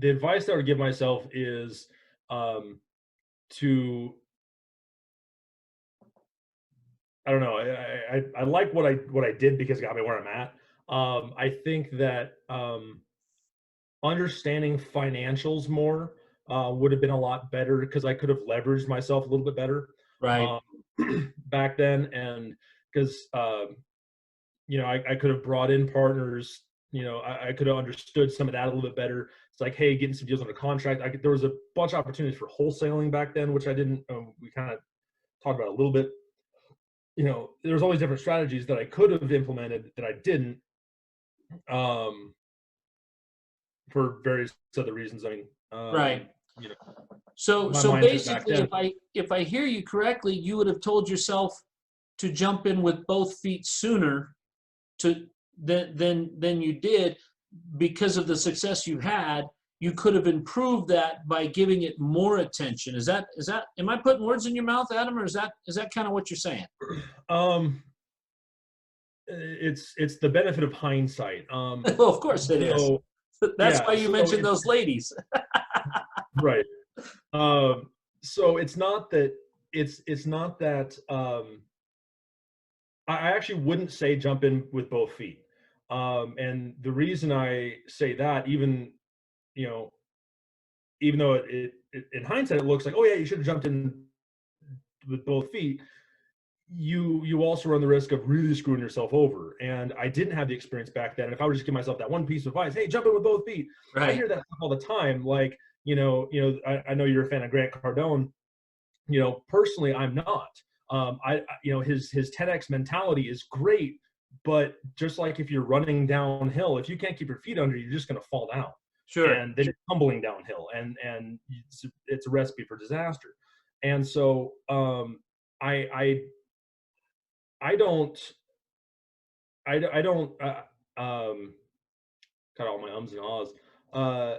the advice that I would give myself is to I don't know. I like what I did because it got me where I'm at. I think that understanding financials more would have been a lot better because I could have leveraged myself a little bit better Right. um, back then, and because I could have brought in partners. I could have understood some of that a little bit better. It's like, hey, getting some deals under contract. There was a bunch of opportunities for wholesaling back then, which I didn't. We kind of talked about a little bit. There's always different strategies that I could have implemented that I didn't, um, for various other reasons. I mean, Right. you know, my So mindset back basically, then. if I hear you correctly, you would have told yourself to jump in with both feet sooner to than you did because of the success you had. You could have improved that by giving it more attention. Is that am I putting words in your mouth, Adam, or is that kind of what you're saying? Um, it's the benefit of hindsight. Well, of course it is. So That's yeah, why you so mentioned it's those ladies. right. So it's not that I actually wouldn't say jump in with both feet. And the reason I say that, you know, even though in hindsight it looks like, oh yeah, you should have jumped in with both feet. You also run the risk of really screwing yourself over. And I didn't have the experience back then. And if I were just give myself that one piece of advice, hey, jump in with both feet. I Right. hear that stuff all the time. Like, I know you're a fan of Grant Cardone. Personally, I'm not. His 10x mentality is great, but just like if you're running downhill, if you can't keep your feet under, you're just going to fall down, Sure. and then you're tumbling downhill, and it's a recipe for disaster. And so I I don't I don't got all my ums and ahs. Uh,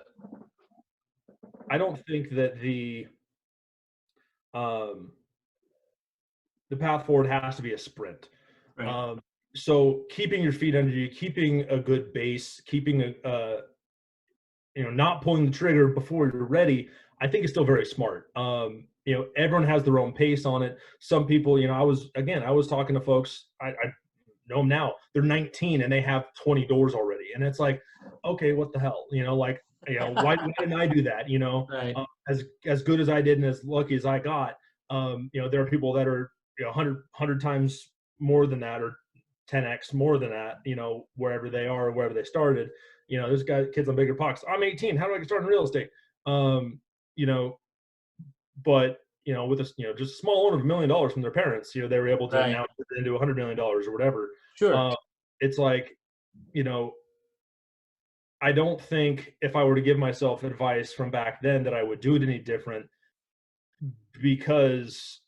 I don't think that um, the path forward has to be a sprint. Right. Um, so keeping your feet under you, keeping a good base, keeping not pulling the trigger before you're ready, I think is still very smart. Everyone has their own pace on it. Some people, I was talking to folks, I know them now, they're 19 and they have 20 doors already. And it's like, okay, what the hell? Why didn't I do that? Right. As good as I did and as lucky as I got, there are people that are 100 times more than that, or 10x more than that, wherever they are, wherever they started. This guy, kids on bigger pockets. I'm 18. How do I get started in real estate? Um, you know, but with this, just a small loan of $1 million from their parents, they were able to Right. now put it into $100 million or whatever. Sure. Uh, it's like, you know, I don't think if I were to give myself advice from back then that I would do it any different, because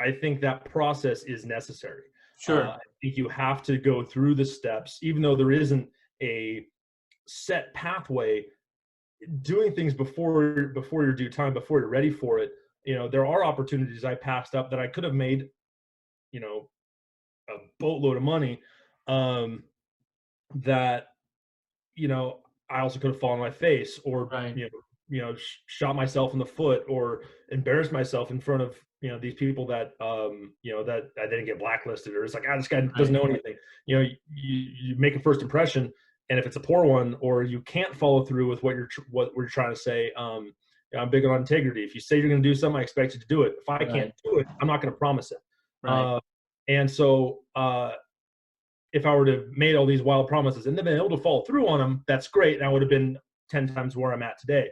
I think that process is necessary. Sure. I think you have to go through the steps, even though there isn't a set pathway. Doing things before your due time, before you're ready for it. There are opportunities I passed up that I could have made, you know, a boatload of money. That I also could have fallen on my face, or Right. shot myself in the foot, or embarrassed myself in front of these people that that I didn't get blacklisted, or it's like, this guy doesn't Right. know anything. You make a first impression, and if it's a poor one, or you can't follow through with what we're trying to say. I'm big on integrity. If you say you're going to do something, I expect you to do it. If I can't Right. do it, I'm not going to promise it. Right. And so if I were to have made all these wild promises and then been able to follow through on them, that's great. And I would have been 10 times where I'm at today.